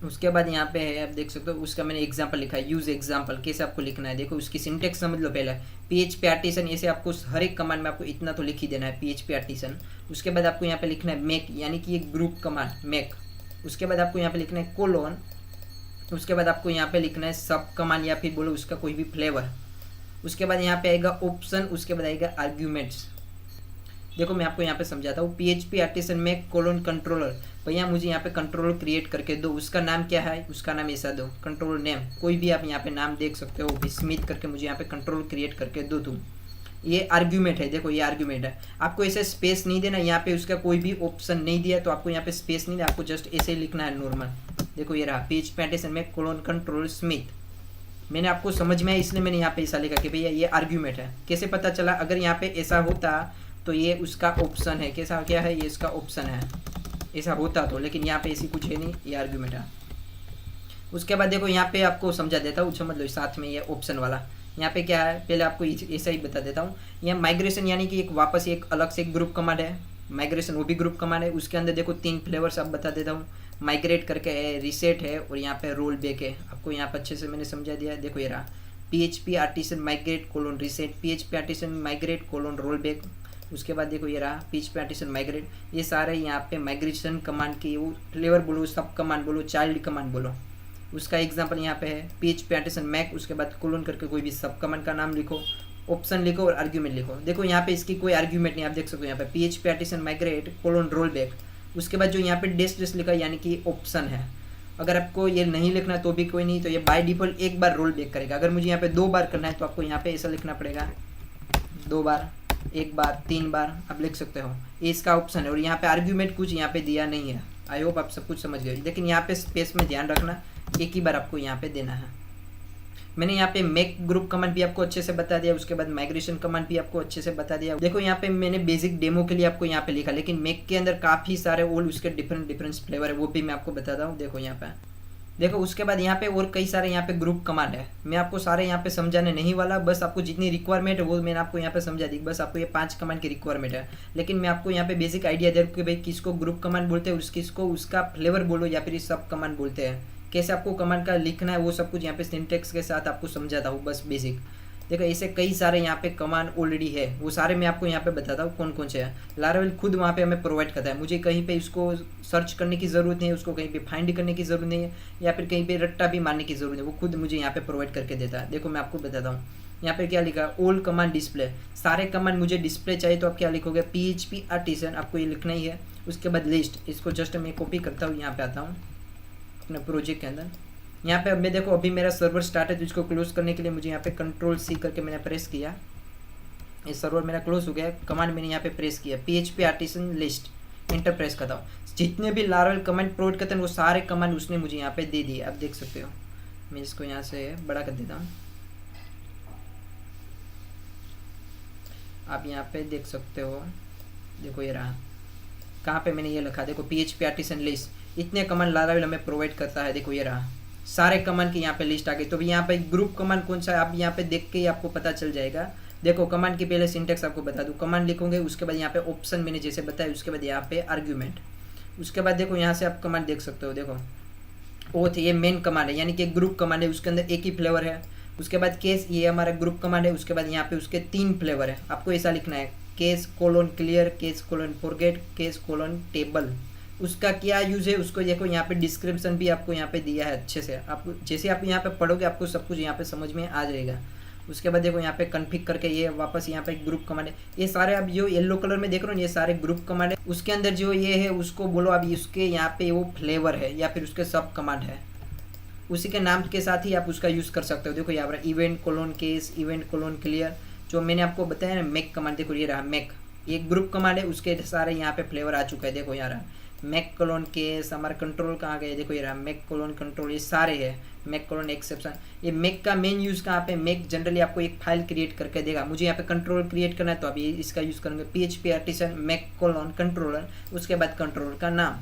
उसके बाद यहाँ पे है, आप देख सकते हो, उसका मैंने एग्जांपल लिखा है, यूज एग्जांपल कैसे आपको लिखना है। देखो उसकी सिंटेक्स समझ लो पहले। PHP आर्टिसन, ऐसे आपको हर एक कमांड में आपको इतना तो लिख ही देना है, PHP आर्टिसन। उसके बाद आपको यहाँ पे लिखना है मेक, यानी कि एक ग्रुप कमांड मेक। उसके बाद आपको यहाँ पे लिखना है कोलोन। उसके बाद आपको यहाँ पे लिखना है सब कमांड, या फिर बोलो उसका कोई भी फ्लेवर। उसके बाद यहाँ पे आएगा ऑप्शन, उसके बाद आएगा आर्ग्यूमेंट्स। देखो मैं आपको यहाँ पे समझाता हूँ। PHP आर्टिसन में कोलोन कंट्रोलर, भैया मुझे यहाँ पे कंट्रोलर क्रिएट करके दो, उसका नाम क्या है, उसका नाम ऐसा दो, कंट्रोलर नेम कोई भी आप यहाँ पे नाम देख सकते हो, स्मिथ करके मुझे यहाँ पे कंट्रोलर क्रिएट करके दो तुम। ये आर्ग्यूमेंट है, देखो ये आर्ग्यूमेंट है। आपको ऐसे स्पेस नहीं देना, यहाँ पे उसका कोई भी ऑप्शन नहीं दिया तो आपको यहाँ पे स्पेस नहीं देना, आपको जस्ट ऐसे ही लिखना है नॉर्मल। देखो ये रहा PHP आर्टिसन में कोलोन कंट्रोलर स्मिथ। मैंने आपको समझ में आया इसलिए मैंने यहाँ पे ऐसा लिखा कि भैया ये आर्ग्यूमेंट है। कैसे पता चला, अगर यहाँ पे ऐसा होता तो ये उसका ऑप्शन है, कैसा क्या है, ये इसका ऑप्शन है, ऐसा होता तो, लेकिन यहाँ पे ऐसी कुछ है नहीं, ये आर्ग्यूमेंट है। उसके बाद देखो यहाँ पे आपको समझा देता हूँ, समझ लो साथ में ये ऑप्शन वाला। यहाँ पे क्या है, पहले आपको ऐसा ही बता देता हूँ। यहाँ माइग्रेशन यानी कि एक वापस एक अलग से एक ग्रुप कमांड है, माइग्रेशन वो भी ग्रुप कमांड है। उसके अंदर देखो 3 फ्लेवर्स आप बता देता हूँ, माइग्रेट करके है, रिसेट है, और यहाँ पे रोल बैक है। आपको यहाँ पे अच्छे से मैंने समझा दिया। देखो ये रहा PHP artisan migrate colon reset, PHP artisan migrate colon roll back. उसके बाद देखो ये रहा PHP आर्टिसन माइग्रेट। ये सारे यहाँ पे माइग्रेशन कमांड की वो फ्लेवर बोलो, सब कमांड बोलो, चाइल्ड कमांड बोलो। उसका एग्जांपल यहाँ पे है PHP आर्टिसन मैक, उसके बाद कोलोन करके कोई भी सब कमांड का नाम लिखो, ऑप्शन लिखो और आर्ग्यूमेंट लिखो। देखो यहाँ पे इसकी कोई आर्ग्यूमेंट नहीं, आप देख सकते हो यहाँ पे PHP artisan migrate colon roll back. उसके बाद जो यहाँ पे डेस्ट लिखा यानी कि ऑप्शन है। अगर आपको ये नहीं लिखना तो भी कोई नहीं, तो ये बाय डिफॉल्ट एक बार रोल बैक करेगा। अगर मुझे यहाँ पे 2 बार करना है तो आपको यहाँ पे ऐसा लिखना पड़ेगा, 2 बार, 1 बार, 3 बार आप लिख सकते हो, ये इसका ऑप्शन है। और यहाँ पे आर्ग्यूमेंट कुछ यहाँ पे दिया नहीं है। आई होप आप सब कुछ समझ गए, लेकिन यहाँ पे स्पेस में ध्यान रखना, एक ही बार आपको यहाँ पे देना है। मैंने यहाँ पे मेक ग्रुप कमांड भी आपको अच्छे से बता दिया, उसके बाद माइग्रेशन कमांड भी आपको अच्छे से बता दिया। देखो यहाँ पे मैंने बेसिक डेमो के लिए आपको यहाँ पे लिखा, लेकिन मेक के अंदर काफ़ी सारे और उसके डिफरेंट फ्लेवर है, वो भी मैं आपको बताता हूँ। देखो यहाँ पे, देखो उसके बाद यहाँ पे और कई सारे यहाँ पे ग्रुप कमांड है। मैं आपको सारे यहाँ पे समझाने नहीं वाला, बस आपको जितनी रिक्वायरमेंट है वो मैंने आपको यहाँ पे समझा दी। बस आपको ये 5 कमांड की रिक्वायरमेंट है, लेकिन मैं आपको यहाँ पे बेसिक आइडिया दे रहा हूँ कि भाई किसको ग्रुप कमांड बोलते हैं, किसको उसका फ्लेवर बोलो या फिर सब कमांड बोलते हैं, कैसे आपको कमांड का लिखना है, वो सब कुछ यहाँ पे सिंटेक्स के साथ आपको समझाता हूँ, बस बेसिक। देखो ऐसे कई सारे यहाँ पे कमांड ऑलरेडी है, वो सारे मैं आपको यहाँ पे बताता हूँ कौन कौन से हैं। लारावेल खुद वहाँ पे हमें प्रोवाइड करता है, मुझे कहीं पे इसको सर्च करने की ज़रूरत नहीं है, उसको कहीं पे फाइंड करने की ज़रूरत नहीं है, या फिर कहीं पे रट्टा भी मारने की ज़रूरत है, वो खुद मुझे यहाँ पे प्रोवाइड करके देता है। देखो मैं आपको बताता हूँ, यहाँ पे क्या लिखा, ऑल कमांड डिस्प्ले, सारे कमांड मुझे डिस्प्ले चाहिए तो आप क्या लिखोगे, PHP आर्टिसन, आपको ये लिखना ही है। उसके बाद लिस्ट, इसको जस्ट मैं कॉपी करता हूँ, यहाँ पे आता हूँ अपने प्रोजेक्ट के अंदर। यहाँ पे अब मैं देखो अभी मेरा सर्वर स्टार्ट है, तो इसको क्लोज करने के लिए मुझे यहाँ पे Ctrl+C करके मैंने प्रेस किया, ये सर्वर मेरा क्लोज हो गया। कमांड मैंने यहाँ पे प्रेस किया PHP artisan list, enter press करता हूँ। जितने भी लारावेल कमांड प्रोवाइड करते हैं वो सारे कमांड उसने मुझे यहाँ पे दे दिए, आप देख सकते हो। मैं इसको यहाँ से बड़ा कर देता हूँ, आप यहाँ पे देख सकते हो। देखो ये रहा, कहाँ पे मैंने ये लिखा, देखो PHP आर्टिसन लिस्ट, इतने कमांड लारावेल हमें प्रोवाइड करता है। देखो ये रहा सारे कमांड की यहाँ पे लिस्ट आ गई। तो यहाँ पे ग्रुप कमांड कौन सा है आप यहाँ पे देख के ही आपको पता चल जाएगा। देखो कमांड की पहले सिंटेक्स आपको बता दूँ, कमांड लिखोगे, उसके बाद यहाँ पे ऑप्शन मैंने जैसे बताया, उसके बाद यहाँ पे आर्ग्यूमेंट। उसके बाद देखो यहाँ से आप कमांड देख सकते हो, देखो ओथ, ये मेन कमांड है, यानी कि एक ग्रुप कमांड है, उसके अंदर एक ही फ्लेवर है। उसके बाद केस, ये हमारा ग्रुप कमांड है, उसके बाद यहाँ पे उसके 3 फ्लेवर है। आपको ऐसा लिखना है, cache colon clear, cache colon forget, cache colon table. उसका क्या यूज़ है उसको देखो, यहाँ पे डिस्क्रिप्शन भी आपको यहाँ पे दिया है अच्छे से। आप जैसे आप यहाँ पे पढ़ोगे आपको सब कुछ यहाँ पे समझ में आ जाएगा। उसके बाद देखो यहाँ पे कन्फिग करके ये वापस यहाँ पे एक ग्रुप कमांड है। ये सारे आप जो येलो कलर में देख रहे हो ये सारे ग्रुप कमांड है। उसके अंदर जो ये है उसको बोलो अब उसके यहाँ पे वो फ्लेवर है या फिर उसके सब कमांड है, उसी के नाम के साथ ही आप उसका यूज़ कर सकते हो। देखो यहाँ पर event colon cache, event colon clear, जो मैंने आपको बताया ना मेक कमांड, देखो ये रहा मेक, एक ग्रुप कमांड है, उसके सारे यहाँ पे फ्लेवर आ चुका है। देखो यहाँ रहा मैक कोलोन केस, हमारा कंट्रोल कहाँ गए, देखो ये रहा मैक कोलोन कंट्रोल, ये सारे है मैक कोलोन एक्सेप्शन। ये मैक का मेन यूज़ कहाँ पे, मैक जनरली आपको एक फाइल क्रिएट करके देगा। मुझे यहाँ पे कंट्रोल क्रिएट करना है तो आप ये इसका यूज़ करेंगे, PHP artisan make colon controller, उसके बाद कंट्रोलर का नाम,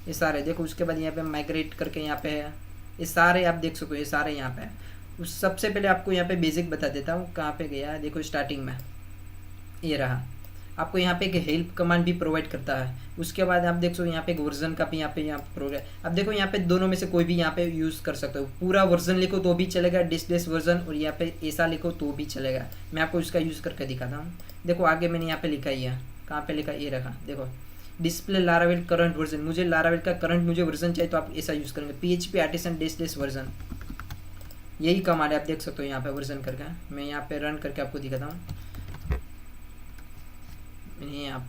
ये सारे देखो। उसके बाद यहाँ पे माइग्रेट करके यहाँ पे है, ये सारे आप देख सकते हो, ये सारे यहाँ पे है। उस सबसे पहले आपको यहाँ पे बेसिक बता देता हूँ, कहाँ पे गया देखो स्टार्टिंग में, ये रहा आपको यहाँ पे एक हेल्प कमांड भी प्रोवाइड करता है। उसके बाद आप देख सकते हो यहाँ पे एक वर्जन का भी यहाँ पे प्रोग्राम। अब देखो यहाँ पे दोनों में से कोई भी यहाँ पे यूज़ कर सकते हो। पूरा वर्जन लिखो तो भी चलेगा, डिस्प्लेस वर्जन, और यहाँ पे ऐसा लिखो तो भी चलेगा। मैं आपको इसका यूज़ करके दिखाता हूँ। देखो आगे मैंने यहाँ पे लिखा ही है, कहाँ पे लिखा, ये रखा, देखो डिस्प्ले लारावेल करंट वर्जन। मुझे लारावेल का करंट मुझे वर्जन चाहिए तो आप ऐसा यूज़ करेंगे, PHP आर्टिसन डिस्प्लेस वर्जन, यही कमांड है। आप देख सकते हो यहाँ पे वर्जन करके। मैं यहाँ पे रन करके आपको दिखाता हूँ। मैंने यहाँ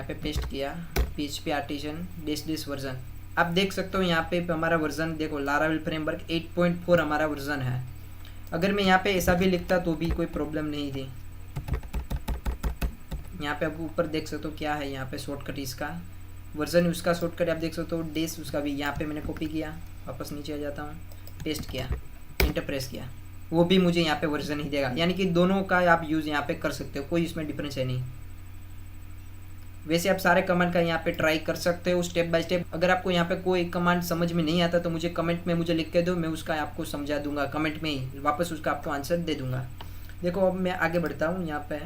पे पेस्ट किया PHP आर्टिसन डिस्प्लेस वर्जन। आप देख सकते हो यहाँ पे हमारा वर्जन देखो, लारावेल फ्रेमवर्क 8.4 हमारा वर्जन है। अगर मैं यहाँ पे ऐसा भी लिखता तो भी कोई प्रॉब्लम नहीं थी। यहाँ पे आप ऊपर देख सकते हो क्या है, यहाँ पे शॉर्टकट इसका वर्जन, उसका शॉर्टकट आप देख सकते हो, डेस उसका भी यहाँ पे मैंने कॉपी किया, वापस नीचे आ जाता हूँ, पेस्ट किया, एंटर प्रेस किया, वो भी मुझे यहाँ पे वर्जन ही देगा। यानी कि दोनों का आप यूज़ यहाँ पे कर सकते हो, कोई इसमें डिफरेंस है नहीं। वैसे आप सारे कमांड का यहाँ पे ट्राई कर सकते हो स्टेप बाय स्टेप। अगर आपको यहाँ पे कोई कमांड समझ में नहीं आता तो मुझे कमेंट में मुझे लिख के दो, मैं उसका आपको समझा दूंगा, कमेंट में ही वापस उसका आपको आंसर दे दूंगा। देखो अब मैं आगे बढ़ता हूँ। यहाँ पे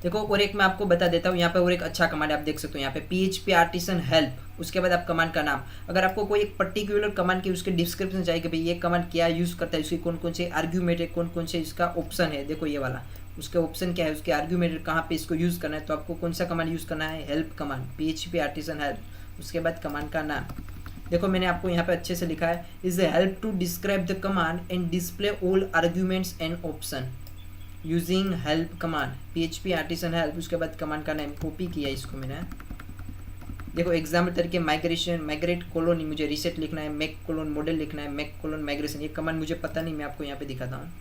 देखो और एक मैं आपको बता देता हूँ, यहाँ पे और एक अच्छा कमांड आप देख सकते हो, यहाँ पे PHP आर्टिसन हेल्प, उसके बाद आप कमांड का नाम। अगर आपको कोई एक पर्टिकुलर कमांड की उसके डिस्क्रिप्शन चाहिए कि भाई ये कमांड क्या यूज़ करता है, उसकी कौन कौन से आर्ग्यूमेंट है, कौन कौन से इसका ऑप्शन है, देखो ये वाला, उसके ऑप्शन क्या है, उसके आर्ग्यूमेंट कहाँ पे इसको यूज़ करना है, तो आपको कौन सा कमांड यूज़ करना है, help command, PHP artisan help. उसके बाद कमांड का नाम देखो मैंने आपको यहाँ पे अच्छे से लिखा है, is a help to describe the command and display all arguments and option using help command, PHP artisan help. उसके बाद कमांड का नाम कॉपी किया इसको मैंने। देखो एग्जाम्पल तरीके माइग्रेशन, माइग्रेट कोलोन, मुझे रीसेट लिखना है, मेक कोलोन मॉडल लिखना है, मेक कोलोन माइग्रेशन। ये कमांड मुझे पता नहीं, मैं आपको यहाँ पे दिखाता हूँ।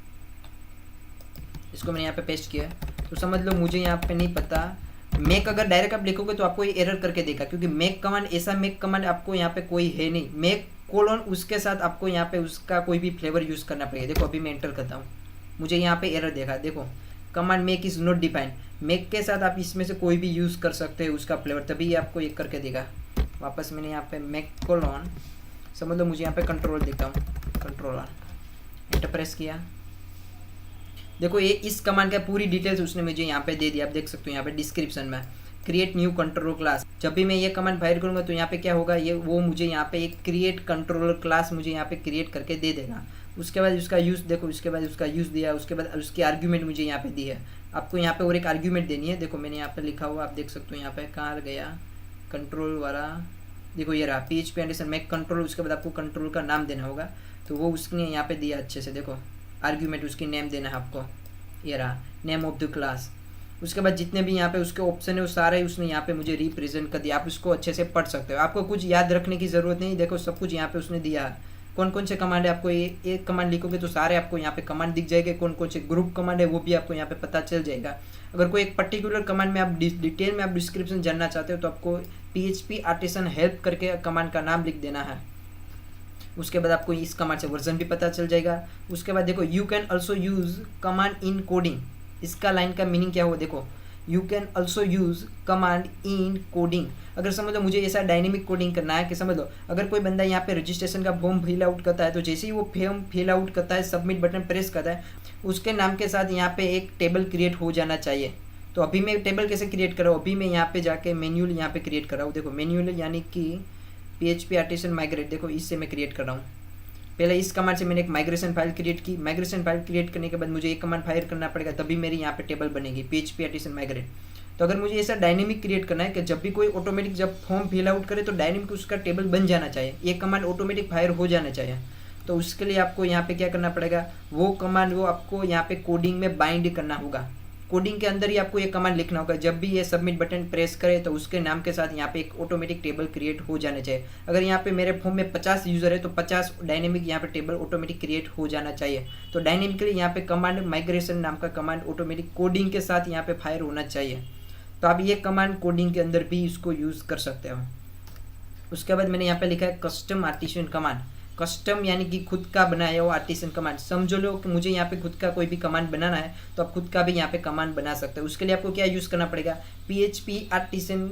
इसको मैंने यहाँ पे पेस्ट किया, तो समझ लो मुझे यहाँ पे नहीं पता। मेक अगर डायरेक्ट आप लिखोगे तो आपको ये एरर करके देगा, क्योंकि मेक कमांड ऐसा मेक कमांड आपको यहाँ पे कोई है नहीं। मेक कोलोन उसके साथ आपको यहाँ पे उसका कोई भी फ्लेवर यूज़ करना पड़ेगा। देखो अभी मैं एंटर करता हूँ, मुझे यहाँ पे एरर देखा, देखो command make is not defined. Make के साथ आप इसमें से कोई भी यूज़ कर सकते हो उसका फ्लेवर, तभी ये आपको एक करके देगा। वापस मैंने यहाँ पे मेक कोलोन, समझ लो मुझे यहाँ पे कंट्रोल देता हूँ, कंट्रोलर, एंटर प्रेस किया। देखो ये इस कमांड का पूरी डिटेल्स उसने मुझे यहाँ पे दे दिया। आप देख सकते हो यहाँ पे डिस्क्रिप्शन में, क्रिएट न्यू कंट्रोलर क्लास। जब भी मैं ये कमांड फायर करूँगा तो यहाँ पे क्या होगा, ये वो मुझे यहाँ पे एक क्रिएट कंट्रोलर क्लास मुझे यहाँ पे क्रिएट करके दे देगा। उसके बाद उसका यूज़ देखो, उसके बाद उसका यूज़ दिया, उसके बाद उसकी आर्ग्यूमेंट मुझे यहाँ पे दी है। आपको यहाँ पे और एक आर्ग्यूमेंट देनी है। देखो मैंने यहाँ पे लिखा हुआ, आप देख सकते हो यहाँ पे कहाँ गया कंट्रोल वाला, देखो ये रहा PHP आर्टिसन मेक कंट्रोल। उसके बाद आपको कंट्रोल का नाम देना होगा, तो वो उसने यहाँ पे दिया अच्छे से। देखो आर्ग्यूमेंट उसकी नेम देना है आपको, ये रहा नेम ऑफ द क्लास। उसके बाद जितने भी यहाँ पे उसके ऑप्शन है वो सारे उसने यहाँ पे मुझे रिप्रेजेंट कर दिया। आप उसको अच्छे से पढ़ सकते हो, आपको कुछ याद रखने की ज़रूरत नहीं। देखो सब कुछ यहाँ पे उसने दिया है, कौन कौन से कमांड है। आपको ये एक कमांड लिखोगे तो सारे आपको यहाँ पे कमांड दिख जाएंगे, कौन कौन से ग्रुप कमांड है वो भी आपको यहाँ पे पता चल जाएगा। अगर कोई एक पर्टिकुलर कमांड में आप डिटेल में आप डिस्क्रिप्शन जानना चाहते हो तो आपको PHP आर्टिसन हेल्प करके कमांड का नाम लिख देना है। उसके बाद आपको इस कमांड से वर्जन भी पता चल जाएगा। उसके बाद देखो you can also use command in coding, इसका लाइन का मीनिंग क्या हुआ, देखो you can also use command in coding. अगर समझ लो मुझे ऐसा डायनेमिक कोडिंग करना है कि समझ लो अगर कोई बंदा यहाँ पे रजिस्ट्रेशन का फॉर्म फिल आउट करता है, तो जैसे ही वो फॉर्म फिल आउट करता है, सबमिट बटन प्रेस करता है, उसके नाम के साथ यहाँ पे एक टेबल क्रिएट हो जाना चाहिए। तो अभी मैं टेबल कैसे क्रिएट कर रहा हूँ, अभी मैं यहाँ पे जाके मैन्युअल यहाँ पे क्रिएट कर रहा हूँ। देखो मैन्युअल यानी कि PHP आर्टिसन माइग्रेट, देखो इससे मैं क्रिएट कर रहा हूँ। पहले इस कमांड से मैंने एक माइग्रेशन फाइल क्रिएट की। माइग्रेशन फाइल क्रिएट करने के बाद मुझे एक कमांड फायर करना पड़ेगा, तभी मेरी यहाँ पे टेबल बनेगी PHP आर्टिसन माइग्रेट। तो अगर मुझे ऐसा डायनेमिक क्रिएट करना है कि जब भी कोई ऑटोमेटिक जब फॉर्म फिल आउट करे तो डायनेमिक उसका टेबल बन जाना चाहिए, ये कमांड ऑटोमेटिक फायर हो जाना चाहिए। तो उसके लिए आपको यहाँ पे क्या करना पड़ेगा, वो कमांड वो आपको यहाँ पे कोडिंग में बाइंड करना होगा। कोडिंग के अंदर ही आपको ये कमांड लिखना होगा, जब भी ये सबमिट बटन प्रेस करे तो उसके नाम के साथ यहाँ पे एक ऑटोमेटिक टेबल क्रिएट हो जाना चाहिए। अगर यहाँ पे मेरे फॉर्म में 50 यूज़र है तो 50 डायनेमिक यहाँ पे टेबल ऑटोमेटिक क्रिएट हो जाना चाहिए। तो डायनेमिकली यहाँ पे कमांड माइग्रेशन नाम का कमांड ऑटोमेटिक कोडिंग के साथ यहाँ पे फायर होना चाहिए। तो आप ये कमांड कोडिंग के अंदर भी इसको यूज़ कर सकते हो। उसके बाद मैंने यहाँ पे लिखा है कस्टम आर्टिसन कमांड। कस्टम यानी कि खुद का बनाया हुआ आर्टिसन कमांड। समझो लो कि मुझे यहाँ पे खुद का कोई भी कमांड बनाना है तो आप खुद का भी यहाँ पे कमांड बना सकते हो। उसके लिए आपको क्या यूज़ करना पड़ेगा, PHP आर्टिसन,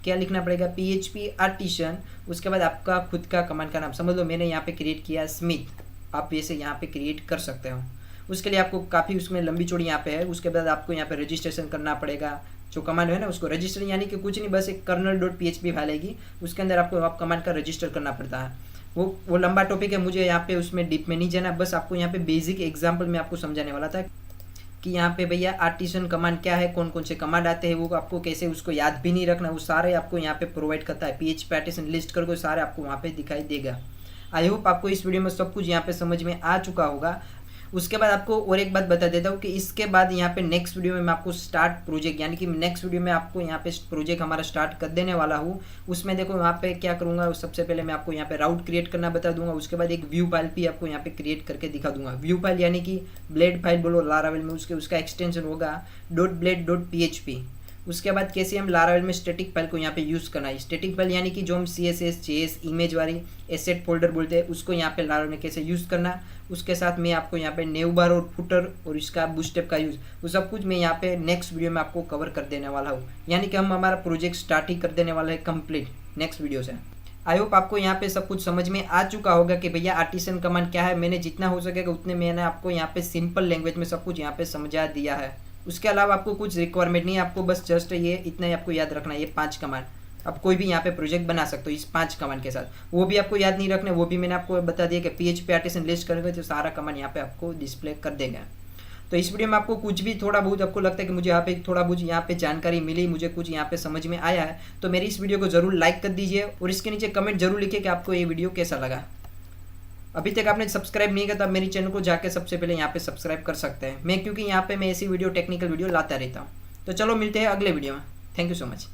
क्या लिखना पड़ेगा PHP आर्टिसन। उसके बाद आपका खुद का कमांड का नाम, समझ लो मैंने यहाँ पे क्रिएट किया स्मिथ। आप ऐसे यहाँ पे क्रिएट कर सकते हो। उसके लिए आपको काफ़ी उसमें लंबी चौड़ी यहाँ पे है। उसके बाद आपको यहाँ पे रजिस्ट्रेशन करना पड़ेगा। जो कमांड है ना उसको रजिस्टर यानी कि कुछ नहीं, बस एक kernel.php फाइल आएगी, उसके अंदर आपको आप कमांड का रजिस्टर करना पड़ता है। वो लंबा टॉपिक है, मुझे यहाँ पे उसमें डीप में नहीं जाना। बस आपको यहाँ पे बेसिक एग्जाम्पल में आपको समझाने वाला था कि यहाँ पे भैया आर्टिसन कमांड क्या है, कौन कौन से कमांड आते हैं, वो आपको कैसे उसको याद भी नहीं रखना, वो सारे आपको यहाँ पे प्रोवाइड करता है। PHP आर्टिसन लिस्ट करके सारे आपको वहाँ पे दिखाई देगा। आई होप आपको इस वीडियो में सब कुछ यहाँ पे समझ में आ चुका होगा। उसके बाद आपको और एक बात बता देता हूँ कि इसके बाद यहाँ पे नेक्स्ट वीडियो में मैं आपको स्टार्ट प्रोजेक्ट यानी कि नेक्स्ट वीडियो में आपको यहाँ पे प्रोजेक्ट हमारा स्टार्ट कर देने वाला हूँ। उसमें देखो यहाँ पे क्या करूँगा, सबसे पहले मैं आपको यहाँ पे राउट क्रिएट करना बता दूंगा। उसके बाद एक व्यू फाइल भी आपको यहाँ पे क्रिएट करके दिखा दूंगा। व्यू फाइल यानी कि ब्लेड फाइल बोलो लारावेल में, उसका एक्सटेंशन होगा .blade.php। उसके बाद कैसे हम लारावेल में स्टैटिक फाइल को यहाँ पे यूज़ करना है। स्टैटिक फाइल यानी कि जो हम CSS JS इमेज वाली एसेट फोल्डर बोलते हैं, उसको यहाँ पे लारावेल में कैसे यूज़ करना। उसके साथ मैं आपको यहाँ पे नेव बार और फुटर और इसका बूटस्ट्रैप का यूज़, वो सब कुछ मैं यहाँ पे नेक्स्ट वीडियो में आपको कवर कर देने वाला हूँ। यानी कि हम हमारा प्रोजेक्ट स्टार्ट ही कर देने वाला है कंप्लीट नेक्स्ट वीडियो से। आई होप आपको यहाँ पे सब कुछ समझ में आ चुका होगा कि भैया आर्टिसन कमांड क्या है। मैंने जितना हो सकेगा उतने मैंने आपको यहाँ पे सिंपल लैंग्वेज में सब कुछ यहाँ पे समझा दिया है। उसके अलावा आपको कुछ रिक्वायरमेंट नहीं है, आपको बस जस्ट ये इतना ही आपको याद रखना है, ये 5 कमांड। आप कोई भी यहाँ पे प्रोजेक्ट बना सकते हो इस 5 कमांड के साथ। वो भी आपको याद नहीं रखना, वो भी मैंने आपको बता दिया कि PHP आर्टिसन लिस्ट करेंगे तो सारा कमांड यहाँ पे आपको डिस्प्ले कर देगा। तो इस वीडियो में आपको कुछ भी थोड़ा बहुत आपको लगता है कि मुझे यहाँ पे थोड़ा बहुत यहाँ पे जानकारी मिली, मुझे कुछ यहाँ पे समझ में आया है, तो मेरी इस वीडियो को जरूर लाइक कर दीजिए और इसके नीचे कमेंट जरूर लिखिए कि आपको ये वीडियो कैसा लगा। अभी तक आपने सब्सक्राइब नहीं किया तो आप मेरी चैनल को जाके सबसे पहले यहाँ पे सब्सक्राइब कर सकते हैं। क्योंकि यहाँ पे मैं ऐसी वीडियो टेक्निकल वीडियो लाता रहता हूँ। तो चलो मिलते हैं अगले वीडियो में। Thank you so much.